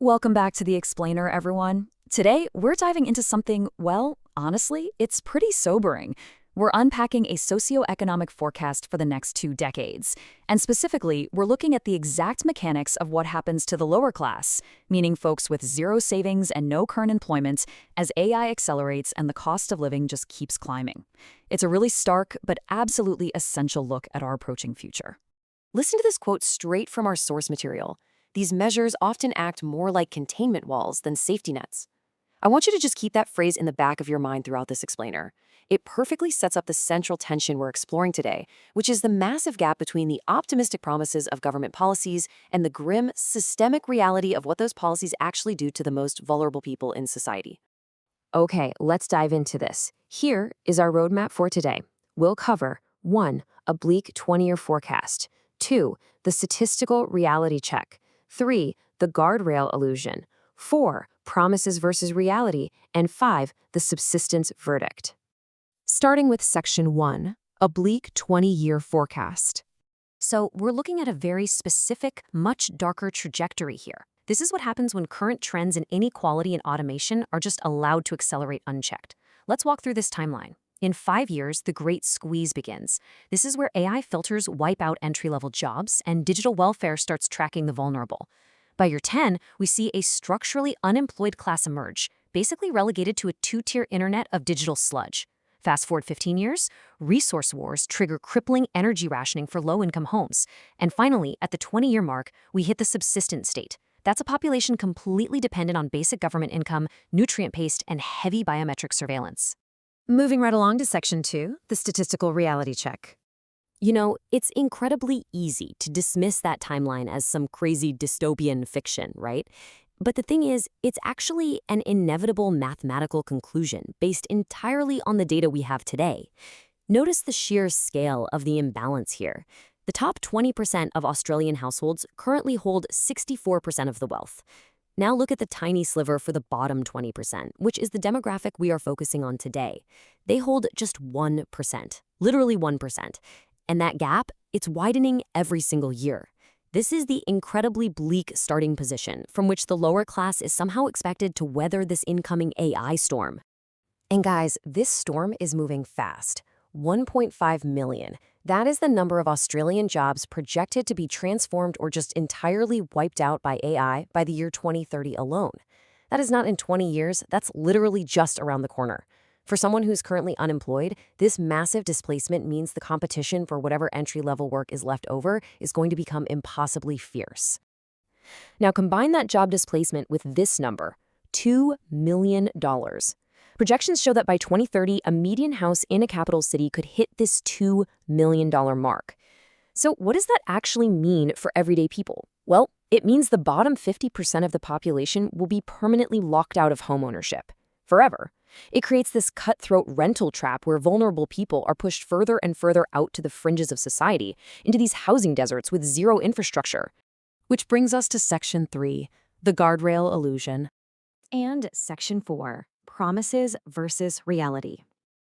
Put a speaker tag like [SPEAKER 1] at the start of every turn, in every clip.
[SPEAKER 1] Welcome back to The Explainer, everyone. Today, we're diving into something, well, honestly, it's pretty sobering. We're unpacking a socioeconomic forecast for the next 2 decades. And specifically, we're looking at the exact mechanics of what happens to the lower class, meaning folks with zero savings and no current employment, as AI accelerates and the cost of living just keeps climbing. It's a really stark, but absolutely essential look at our approaching future.
[SPEAKER 2] Listen to this quote straight from our source material. These measures often act more like containment walls than safety nets. I want you to just keep that phrase in the back of your mind throughout this explainer. It perfectly sets up the central tension we're exploring today, which is the massive gap between the optimistic promises of government policies and the grim, systemic reality of what those policies actually do to the most vulnerable people in society. Okay, let's dive into this. Here is our roadmap for today. We'll cover 1. A bleak 20-year forecast. 2. The statistical reality check. 3. The guardrail illusion. 4. Promises versus reality. And 5. The subsistence verdict. Starting with Section 1, a bleak 20-year forecast. So we're looking at a very specific, much darker trajectory here. This is what happens when current trends in inequality and automation are just allowed to accelerate unchecked. Let's walk through this timeline. In 5 years, the great squeeze begins. This is where AI filters wipe out entry-level jobs and digital welfare starts tracking the vulnerable. By year 10, we see a structurally unemployed class emerge, basically relegated to a two-tier internet of digital sludge. Fast forward 15 years, resource wars trigger crippling energy rationing for low-income homes. And finally, at the 20-year mark, we hit the subsistence state. That's a population completely dependent on basic government income, nutrient paste, and heavy biometric surveillance. Moving right along to Section 2, the statistical reality check. You know, it's incredibly easy to dismiss that timeline as some crazy dystopian fiction, right? But the thing is, it's actually an inevitable mathematical conclusion based entirely on the data we have today. Notice the sheer scale of the imbalance here. The top 20% of Australian households currently hold 64% of the wealth. Now look at the tiny sliver for the bottom 20%, which is the demographic we are focusing on today. They hold just 1%, literally 1%. And that gap, it's widening every single year. This is the incredibly bleak starting position from which the lower class is somehow expected to weather this incoming AI storm. And guys, this storm is moving fast. 1.5 million. That is the number of Australian jobs projected to be transformed or just entirely wiped out by AI by the year 2030 alone. That is not in 20 years, that's literally just around the corner. For someone who's currently unemployed, this massive displacement means the competition for whatever entry-level work is left over is going to become impossibly fierce. Now combine that job displacement with this number, $2 million. Projections show that by 2030, a median house in a capital city could hit this $2 million mark. So what does that actually mean for everyday people? Well, it means the bottom 50% of the population will be permanently locked out of homeownership, forever. It creates this cutthroat rental trap where vulnerable people are pushed further and further out to the fringes of society, into these housing deserts with zero infrastructure. Which brings us to Section 3, the guardrail illusion. And Section 4. Promises versus reality.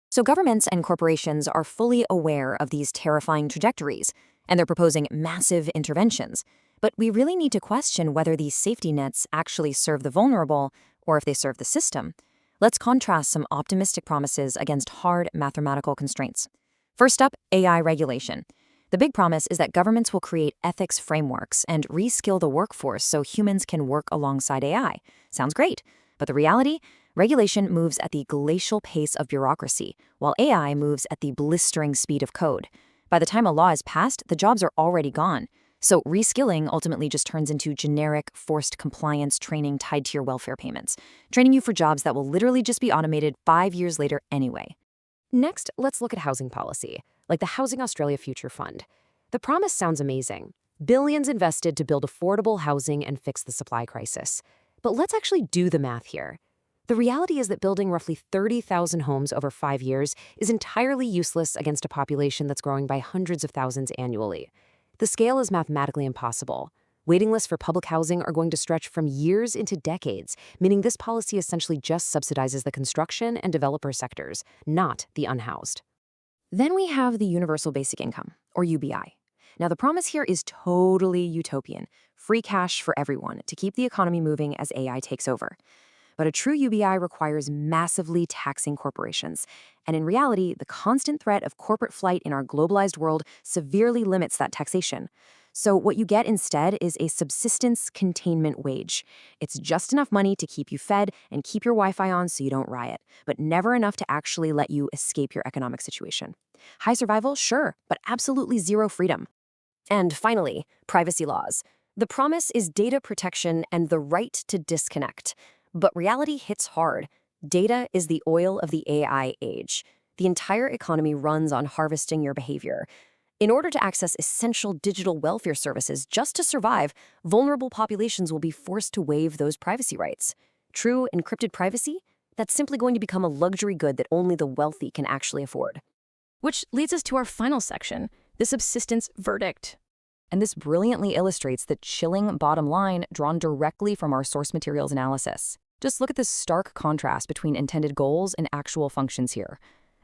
[SPEAKER 2] So governments and corporations are fully aware of these terrifying trajectories, and they're proposing massive interventions. But we really need to question whether these safety nets actually serve the vulnerable or if they serve the system. Let's contrast some optimistic promises against hard mathematical constraints. First up, AI regulation. The big promise is that governments will create ethics frameworks and reskill the workforce so humans can work alongside AI. Sounds great. But the reality? Regulation moves at the glacial pace of bureaucracy, while AI moves at the blistering speed of code. By the time a law is passed, the jobs are already gone. So reskilling ultimately just turns into generic, forced compliance training tied to your welfare payments, training you for jobs that will literally just be automated 5 years later anyway. Next, let's look at housing policy, like the Housing Australia Future Fund. The promise sounds amazing. Billions invested to build affordable housing and fix the supply crisis. But let's actually do the math here. The reality is that building roughly 30,000 homes over 5 years is entirely useless against a population that's growing by hundreds of thousands annually. The scale is mathematically impossible. Waiting lists for public housing are going to stretch from years into decades, meaning this policy essentially just subsidizes the construction and developer sectors, not the unhoused. Then we have the Universal Basic Income, or UBI. Now, the promise here is totally utopian. free cash for everyone to keep the economy moving as AI takes over. But a true UBI requires massively taxing corporations. And in reality, the constant threat of corporate flight in our globalized world severely limits that taxation. So what you get instead is a subsistence containment wage. It's just enough money to keep you fed and keep your Wi-Fi on so you don't riot, but never enough to actually let you escape your economic situation. High survival, sure, but absolutely zero freedom. And finally, privacy laws. The promise is data protection and the right to disconnect. But reality hits hard. Data is the oil of the AI age. The entire economy runs on harvesting your behavior. In order to access essential digital welfare services just to survive, vulnerable populations will be forced to waive those privacy rights. True encrypted privacy? That's simply going to become a luxury good that only the wealthy can actually afford.
[SPEAKER 3] Which leads us to our final section, the subsistence verdict.
[SPEAKER 1] And this brilliantly illustrates the chilling bottom line drawn directly from our source materials analysis. Just look at this stark contrast between intended goals and actual functions here.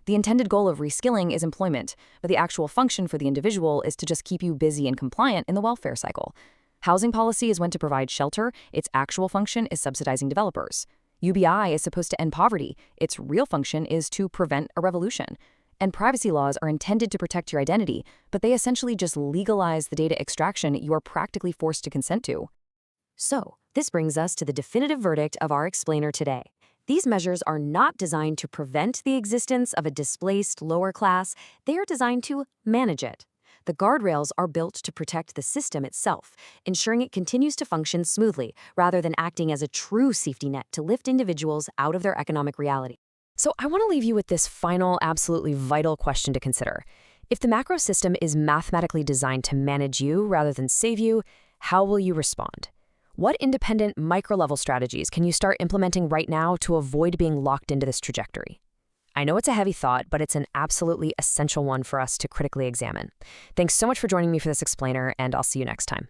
[SPEAKER 1] The intended goal of reskilling is employment, but the actual function for the individual is to just keep you busy and compliant in the welfare cycle. Housing policy is meant to provide shelter. Its actual function is subsidizing developers. UBI is supposed to end poverty. Its real function is to prevent a revolution. And privacy laws are intended to protect your identity, but they essentially just legalize the data extraction you are practically forced to consent to.
[SPEAKER 2] So, this brings us to the definitive verdict of our explainer today. These measures are not designed to prevent the existence of a displaced lower class. They are designed to manage it. The guardrails are built to protect the system itself, ensuring it continues to function smoothly, rather than acting as a true safety net to lift individuals out of their economic reality.
[SPEAKER 3] So I want to leave you with this final, absolutely vital question to consider. If the macro system is mathematically designed to manage you rather than save you, how will you respond? What independent micro-level strategies can you start implementing right now to avoid being locked into this trajectory? I know it's a heavy thought, but it's an absolutely essential one for us to critically examine. Thanks so much for joining me for this explainer, and I'll see you next time.